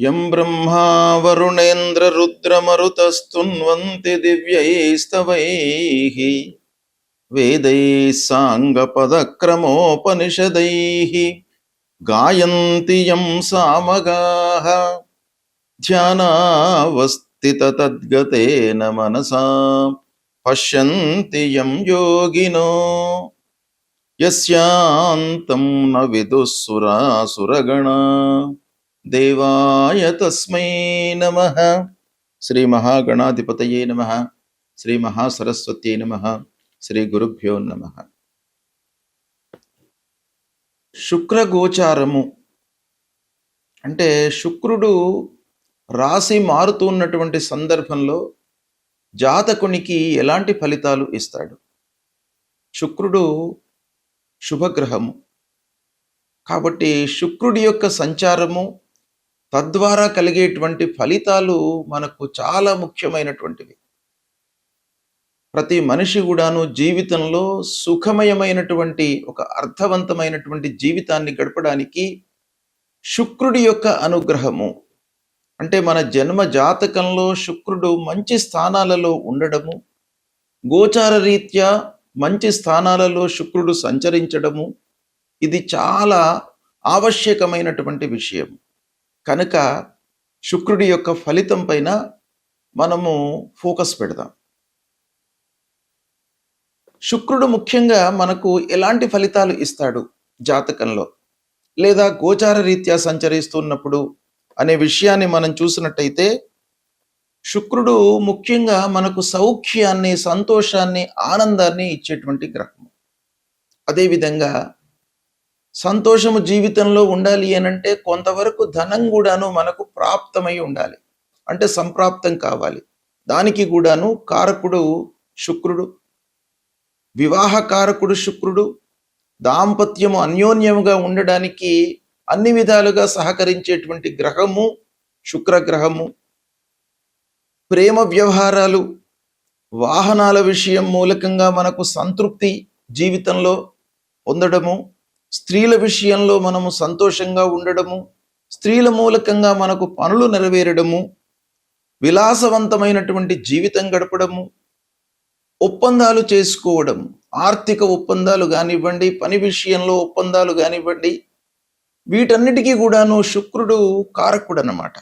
యం బ్రహ్మా వరుణేంద్ర రుద్రమరుతస్తున్వంతి దివ్యైస్తవైః వేదైః సాంగపదక్రమోపనిషదైః గాయంతి యం సామగాః ధ్యానావస్థితతద్గతేన మనసా పశ్యంతి యం యోగినో యస్యాంతం న విదుఃసురాసురగణా దేవాయ తస్మై నమః. శ్రీ మహాగణాధిపతయే నమః. శ్రీ మహాసరస్వత్యై నమః. శ్రీ గురుభ్యో నమః. శుక్రగోచారము అంటే శుక్రుడు రాశి మారుతున్నటువంటి సందర్భంలో జాతకునికి ఎలాంటి ఫలితాలు ఇస్తాడు? శుక్రుడు శుభగ్రహము కాబట్టి శుక్రుడి యొక్క సంచారము తద్వారా కలిగేటువంటి ఫలితాలు మనకు చాలా ముఖ్యమైనటువంటివి. ప్రతి మనిషి కూడాను జీవితంలో సుఖమయమైనటువంటి ఒక అర్థవంతమైనటువంటి జీవితాన్ని గడపడానికి శుక్రుడి యొక్క అనుగ్రహము అంటే మన జన్మ జాతకంలో శుక్రుడు మంచి స్థానాలలో ఉండడము, గోచార రీత్యా మంచి స్థానాలలో శుక్రుడు సంచరించడము, ఇది చాలా ఆవశ్యకమైనటువంటి విషయం. కనుక శుక్రుడి యొక్క ఫలితం పైన మనము ఫోకస్ పెడదాం. శుక్రుడు ముఖ్యంగా మనకు ఎలాంటి ఫలితాలు ఇస్తాడు జాతకంలో లేదా గోచార రీత్యా సంచరిస్తున్నప్పుడు అనే విషయాన్ని మనం చూసినట్టయితే శుక్రుడు ముఖ్యంగా మనకు సౌఖ్యాన్ని, సంతోషాన్ని, ఆనందాన్ని ఇచ్చేటువంటి గ్రహం. అదేవిధంగా సంతోషము జీవితంలో ఉండాలి అనంటే కొంతవరకు ధనం కూడాను మనకు ప్రాప్తమై ఉండాలి, అంటే సంప్రాప్తం కావాలి. దానికి కూడాను కారకుడు శుక్రుడు, వివాహకారకుడు శుక్రుడు, దాంపత్యము అన్యోన్యముగా ఉండడానికి అన్ని విధాలుగా సహకరించేటువంటి గ్రహము శుక్రగ్రహము. ప్రేమ వ్యవహారాలు, వాహనాల విషయం మూలకంగా మనకు సంతృప్తి జీవితంలో పొందడము, స్త్రీల విషయంలో మనము సంతోషంగా ఉండడము, స్త్రీల మూలకంగా మనకు పనులు నెరవేరడము, విలాసవంతమైనటువంటి జీవితం గడపడము, ఒప్పందాలు చేసుకోవడం, ఆర్థిక ఒప్పందాలు కానివ్వండి, పని విషయంలో ఒప్పందాలు కానివ్వండి, వీటన్నిటికీ కూడాను శుక్రుడు కారకుడు అన్నమాట.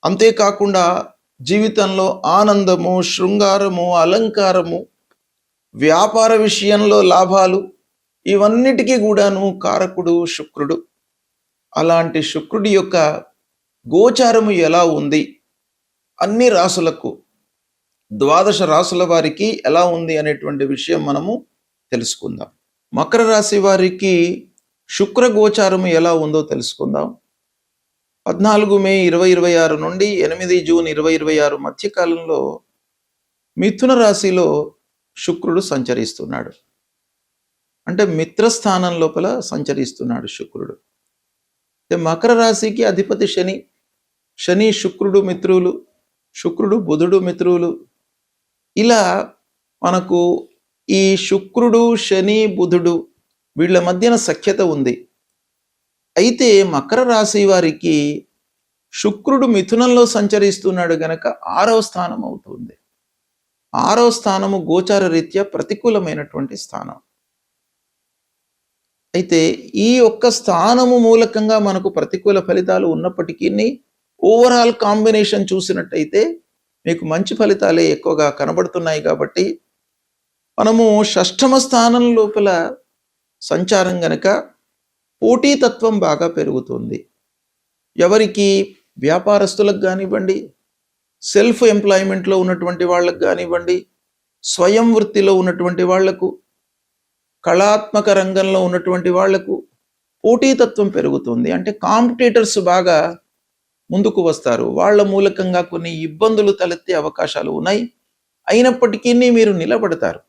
అంతేకాకుండా జీవితంలో ఆనందము, శృంగారము, అలంకారము, వ్యాపార విషయంలో లాభాలు, ఇవన్నిటికీ కూడాను కారకుడు శుక్రుడు. అలాంటి శుక్రుడి యొక్క గోచారము ఎలా ఉంది, అన్ని రాసులకు, ద్వాదశ రాసుల వారికి ఎలా ఉంది అనేటువంటి విషయం మనము తెలుసుకుందాం. మకర రాశి వారికి శుక్ర గోచారము ఎలా ఉందో తెలుసుకుందాం. 14 మే 2026 నుండి 8 జూన్ 2026 మధ్యకాలంలో మిథున రాశిలో శుక్రుడు సంచరిస్తున్నాడు. అంటే మిత్రస్థానం లోపల సంచరిస్తున్నాడు శుక్రుడు. మకర రాశికి అధిపతి శని, శని శుక్రుడు మిత్రులు, శుక్రుడు బుధుడు మిత్రులు. ఇలా మనకు ఈ శుక్రుడు, శని, బుధుడు వీళ్ళ మధ్యన సఖ్యత ఉంది. అయితే మకర రాశి వారికి శుక్రుడు మిథునంలో సంచరిస్తున్నాడు గనక 6వ స్థానం అవుతుంది. 6వ స్థానము గోచార రీత్యా ప్రతికూలమైనటువంటి స్థానం. అయితే ఈ ఒక్క స్థానము మూలకంగా మనకు ప్రతికూల ఫలితాలు ఉన్నప్పటికీ ఓవరాల్ కాంబినేషన్ చూసినట్టయితే మీకు మంచి ఫలితాలే ఎక్కువగా కనబడుతున్నాయి. కాబట్టి మనము 6వ స్థానం లోపల సంచారం గనక పోటీతత్వం బాగా పెరుగుతుంది. ఎవరికి? వ్యాపారస్తులకు కానివ్వండి, సెల్ఫ్ ఎంప్లాయ్మెంట్లో ఉన్నటువంటి వాళ్ళకు కానివ్వండి, స్వయం వృత్తిలో ఉన్నటువంటి వాళ్లకు, కళాత్మక రంగంలో ఉన్నటువంటి వాళ్లకు పోటీతత్వం పెరుగుతుంది. అంటే కాంపిటీటర్స్ బాగా ముందుకు వస్తారు. వాళ్ళ మూలకంగా కొన్ని ఇబ్బందులు తలెత్తే అవకాశాలు ఉన్నాయి. అయినప్పటికీ మీరు నిలబడతారు.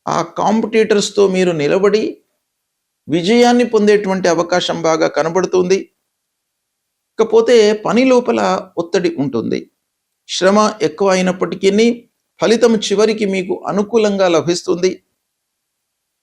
ఆ కాంపిటీటర్స్తో మీరు నిలబడి విజయాన్ని పొందేటువంటి అవకాశం బాగా కనబడుతుంది. ఇకపోతే పని లోపల ఒత్తిడి ఉంటుంది. శ్రమ ఎక్కువ అయినప్పటికీ ఫలితం చివరికి మీకు అనుకూలంగా లభిస్తుంది.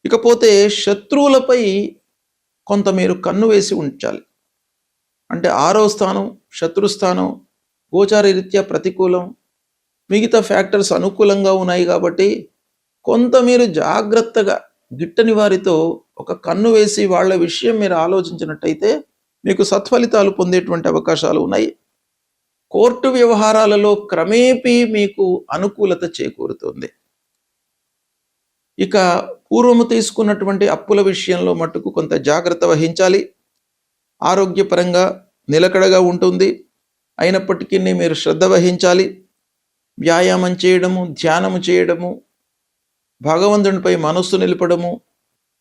ఇకపోతే శత్రువులపై కొంత మీరు కన్ను వేసి ఉంచాలి. అంటే 6వ స్థానం శత్రుస్థానం, గోచార రీత్యా ప్రతికూలం, మిగతా ఫ్యాక్టర్స్ అనుకూలంగా ఉన్నాయి కాబట్టి కొంత మీరు జాగ్రత్తగా గిట్టని వారితో ఒక కన్ను వేసి వాళ్ళ విషయం మీరు ఆలోచించినట్టయితే మీకు సత్ఫలితాలు పొందేటువంటి అవకాశాలు ఉన్నాయి. కోర్టు వ్యవహారాలలో క్రమేపీ మీకు అనుకూలత చేకూరుతుంది. ఇక పూర్వము తీసుకున్నటువంటి అప్పుల విషయంలో మట్టుకు కొంత జాగ్రత్త వహించాలి. ఆరోగ్యపరంగా నిలకడగా ఉంటుంది, అయినప్పటికీ మీరు శ్రద్ధ వహించాలి. వ్యాయామం చేయడము, ధ్యానము చేయడము, భగవంతునిపై మనస్సు నిలపడము,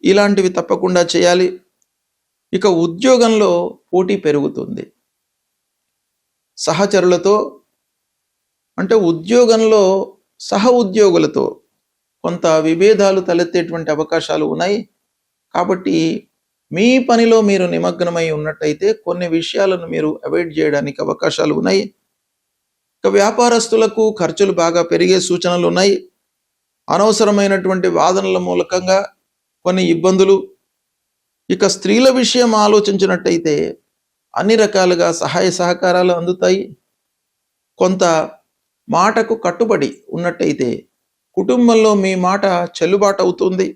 ఇలాంటివి తప్పకుండా చేయాలి. ఇక ఉద్యోగంలో పోటీ పెరుగుతుంది. సహచరులతో అంటే ఉద్యోగంలో సహ ఉద్యోగులతో కొంత విభేదాలు తలెత్తేటువంటి అవకాశాలు ఉన్నాయి. కాబట్టి మీ పనిలో మీరు నిమగ్నమై ఉన్నట్టయితే కొన్ని విషయాలను మీరు అవాయిడ్ చేయడానికి అవకాశాలు ఉన్నాయి. ఇక వ్యాపారస్తులకు ఖర్చులు బాగా పెరిగే సూచనలు ఉన్నాయి. అనవసరమైనటువంటి వాదనల మూలకంగా కొన్ని ఇబ్బందులు. ఇక స్త్రీల విషయం ఆలోచించినట్టయితే అన్ని రకాలుగా సహాయ సహకారాలు అందుతాయి. కొంత మాటకు కట్టుబడి ఉన్నట్టయితే కుటుంబంలో మీ మాట చెల్లుబాటు అవుతుంది.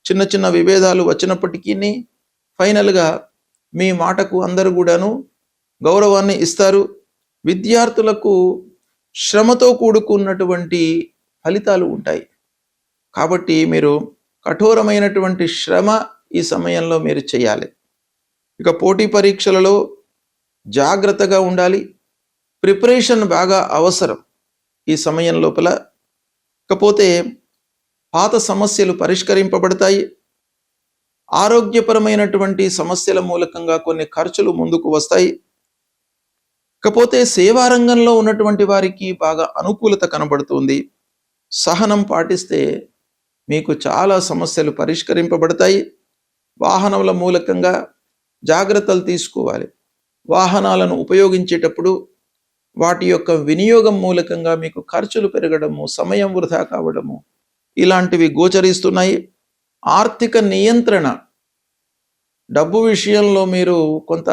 చిన్న చిన్న విభేదాలు వచ్చినప్పటికీ ఫైనల్గా మీ మాటకు అందరూ కూడాను గౌరవాన్ని ఇస్తారు. విద్యార్థులకు శ్రమతో కూడుకున్నటువంటి ఫలితాలు ఉంటాయి. కాబట్టి మీరు కఠోరమైనటువంటి శ్రమ ఈ సమయంలో మీరు చేయాలి. ఇక పోటీ పరీక్షలలో జాగ్రత్తగా ఉండాలి. ప్రిపరేషన్ బాగా అవసరం ఈ సమయం లోపల. ఇకపోతే పాత సమస్యలు పరిష్కరింపబడతాయి. ఆరోగ్యపరమైనటువంటి సమస్యల మూలకంగా కొన్ని ఖర్చులు ముందుకు వస్తాయి. ఇకపోతే సేవా రంగంలో ఉన్నటువంటి వారికి బాగా అనుకూలత కనబడుతుంది. సహనం పాటిస్తే మీకు చాలా సమస్యలు పరిష్కరింపబడతాయి. వాహనముల మూలకంగా జాగ్రత్తలు తీసుకోవాలి. వాహనాలను ఉపయోగించేటప్పుడు వాటి యొక్క వినియోగం మూలకంగా మీకు ఖర్చులు పెరగడము, సమయం వృధా కావడము, ఇలాంటివి గోచరిస్తున్నాయి. ఆర్థిక నియంత్రణ, డబ్బు విషయంలో మీరు కొంత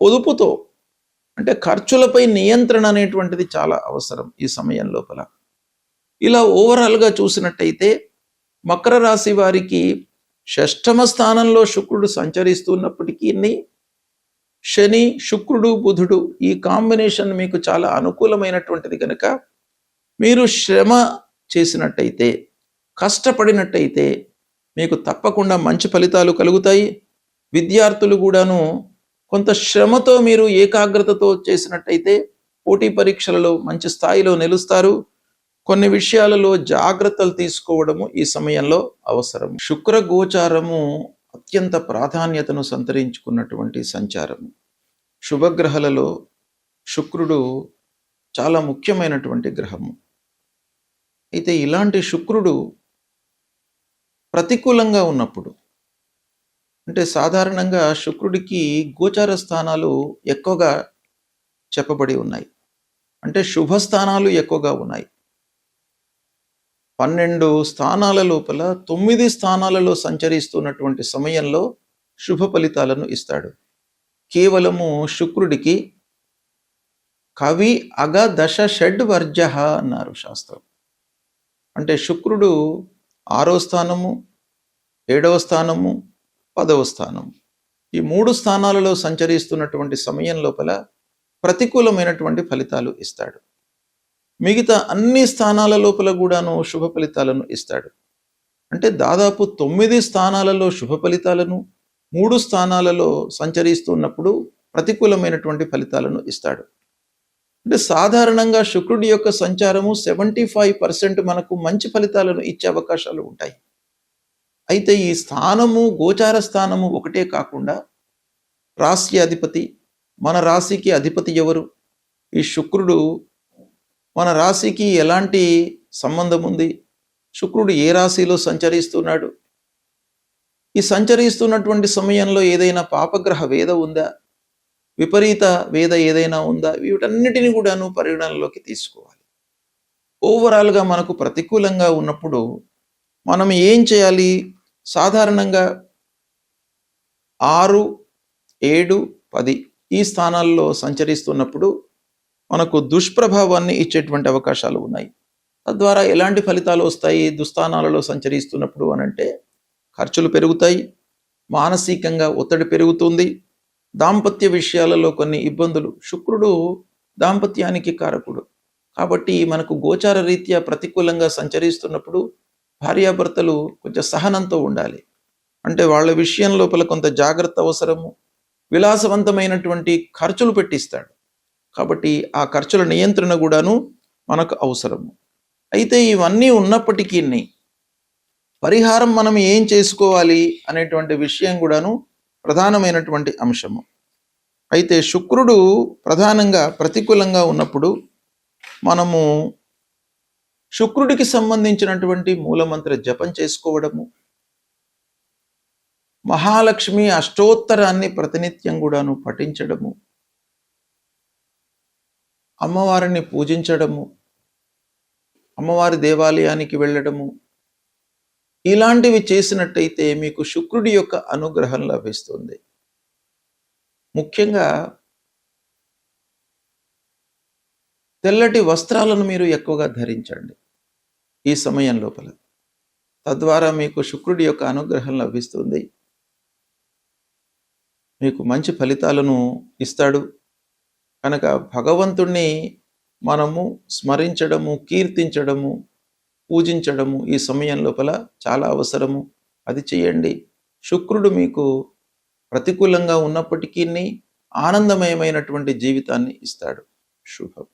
పొదుపుతో అంటే ఖర్చులపై నియంత్రణ అనేటువంటిది చాలా అవసరం ఈ సమయం లోపల. ఇలా ఓవరాల్గా చూసినట్టయితే మకర రాశి వారికి షష్ఠమ స్థానంలో శుక్రుడు సంచరిస్తున్నప్పటికీ శని, శుక్రుడు, బుధుడు ఈ కాంబినేషన్ మీకు చాలా అనుకూలమైనటువంటిది కనుక మీరు శ్రమ చేసినట్టయితే, కష్టపడినట్టయితే మీకు తప్పకుండా మంచి ఫలితాలు కలుగుతాయి. విద్యార్థులు కూడాను కొంత శ్రమతో మీరు ఏకాగ్రతతో చేసినట్టయితే పోటీ పరీక్షలలో మంచి స్థాయిలో నిలుస్తారు. కొన్ని విషయాలలో జాగ్రత్తలు తీసుకోవడము ఈ సమయంలో అవసరం. శుక్ర గోచారము అత్యంత ప్రాధాన్యతను సంతరించుకున్నటువంటి సంచారము. శుభగ్రహాలలో శుక్రుడు చాలా ముఖ్యమైనటువంటి గ్రహము. అయితే ఇలాంటి శుక్రుడు ప్రతికూలంగా ఉన్నప్పుడు, అంటే సాధారణంగా శుక్రుడికి గోచార స్థానాలు ఎక్కువగా చెప్పబడి ఉన్నాయి. అంటే శుభ స్థానాలు ఎక్కువగా ఉన్నాయి. 12 స్థానాల లోపల 9 స్థానాలలో సంచరిస్తున్నటువంటి సమయంలో శుభ ఫలితాలను ఇస్తాడు. కేవలము శుక్రుడికి కవి అగ దశ షడ్ వర్జ అన్నారు శాస్త్రం. అంటే శుక్రుడు 6వ స్థానము, 7వ స్థానము, 10వ స్థానము, ఈ 3 స్థానాలలో సంచరిస్తున్నటువంటి సమయం లోపల ప్రతికూలమైనటువంటి ఫలితాలు ఇస్తాడు. మిగతా అన్ని స్థానాల లోపల కూడాను శుభ ఫలితాలను ఇస్తాడు. అంటే దాదాపు 9 స్థానాలలో శుభ ఫలితాలను, 3 స్థానాలలో సంచరిస్తున్నప్పుడు ప్రతికూలమైనటువంటి ఫలితాలను ఇస్తాడు. అంటే సాధారణంగా శుక్రుడి యొక్క సంచారము 75% మనకు మంచి ఫలితాలను ఇచ్చే అవకాశాలు ఉంటాయి. అయితే ఈ స్థానము, గోచార స్థానము ఒకటే కాకుండా రాశి అధిపతి, మన రాశికి అధిపతి ఎవరు? ఈ శుక్రుడు మన రాశికి ఎలాంటి సంబంధం ఉంది? శుక్రుడు ఏ రాశిలో సంచరిస్తున్నాడు? ఈ సంచరిస్తున్నటువంటి సమయంలో ఏదైనా పాపగ్రహ వేద ఉందా? విపరీత వేద ఏదైనా ఉందా? వీటన్నిటిని కూడాను పరిగణనలోకి తీసుకోవాలి. ఓవరాల్గా మనకు ప్రతికూలంగా ఉన్నప్పుడు మనం ఏం చేయాలి? సాధారణంగా 6, 7, 10 ఈ స్థానాల్లో సంచరిస్తున్నప్పుడు మనకు దుష్ప్రభావాన్ని ఇచ్చేటువంటి అవకాశాలు ఉన్నాయి. తద్వారా ఎలాంటి ఫలితాలు వస్తాయి దుస్థానాలలో సంచరిస్తున్నప్పుడు అనంటే, ఖర్చులు పెరుగుతాయి, మానసికంగా ఒత్తిడి పెరుగుతుంది, దాంపత్య విషయాలలో కొన్ని ఇబ్బందులు. శుక్రుడు దాంపత్యానికి కారకుడు కాబట్టి మనకు గోచార రీత్యా ప్రతికూలంగా సంచరిస్తున్నప్పుడు భార్యాభర్తలు కొంచెం సహనంతో ఉండాలి. అంటే వాళ్ళ విషయం లోపల కొంత జాగ్రత్త అవసరము. విలాసవంతమైనటువంటి ఖర్చులు పెట్టిస్తాడు కాబట్టి ఆ ఖర్చుల నియంత్రణ కూడాను మనకు అవసరము. అయితే ఇవన్నీ ఉన్నప్పటికీ పరిహారం మనం ఏం చేసుకోవాలి అనేటువంటి విషయం కూడాను ప్రధానమైనటువంటి అంశము. అయితే శుక్రుడు ప్రధానంగా ప్రతికూలంగా ఉన్నప్పుడు మనము శుక్రుడికి సంబంధించినటువంటి మూలమంత్ర జపం చేసుకోవడము, మహాలక్ష్మి అష్టోత్తరాన్ని ప్రతినిత్యం కూడాను పఠించడము, అమ్మవారిని పూజించడము, అమ్మవారి దేవాలయానికి వెళ్ళడము, ఇలాంటివి చేసినట్టయితే మీకు శుక్రుడి యొక్క అనుగ్రహం లభిస్తుంది. ముఖ్యంగా తెల్లటి వస్త్రాలను మీరు ఎక్కువగా ధరించండి ఈ సమయం లోపల. తద్వారా మీకు శుక్రుడి యొక్క అనుగ్రహం లభిస్తుంది, మీకు మంచి ఫలితాలను ఇస్తాడు. కనుక భగవంతుణ్ణి మనము స్మరించడము, కీర్తించడము, పూజించడము ఈ సమయం లోపల చాలా అవసరము. అది చేయండి. శుక్రుడు మీకు ప్రతికూలంగా ఉన్నప్పటికీ ఆనందమయమైనటువంటి జీవితాన్ని ఇస్తాడు. శుభం.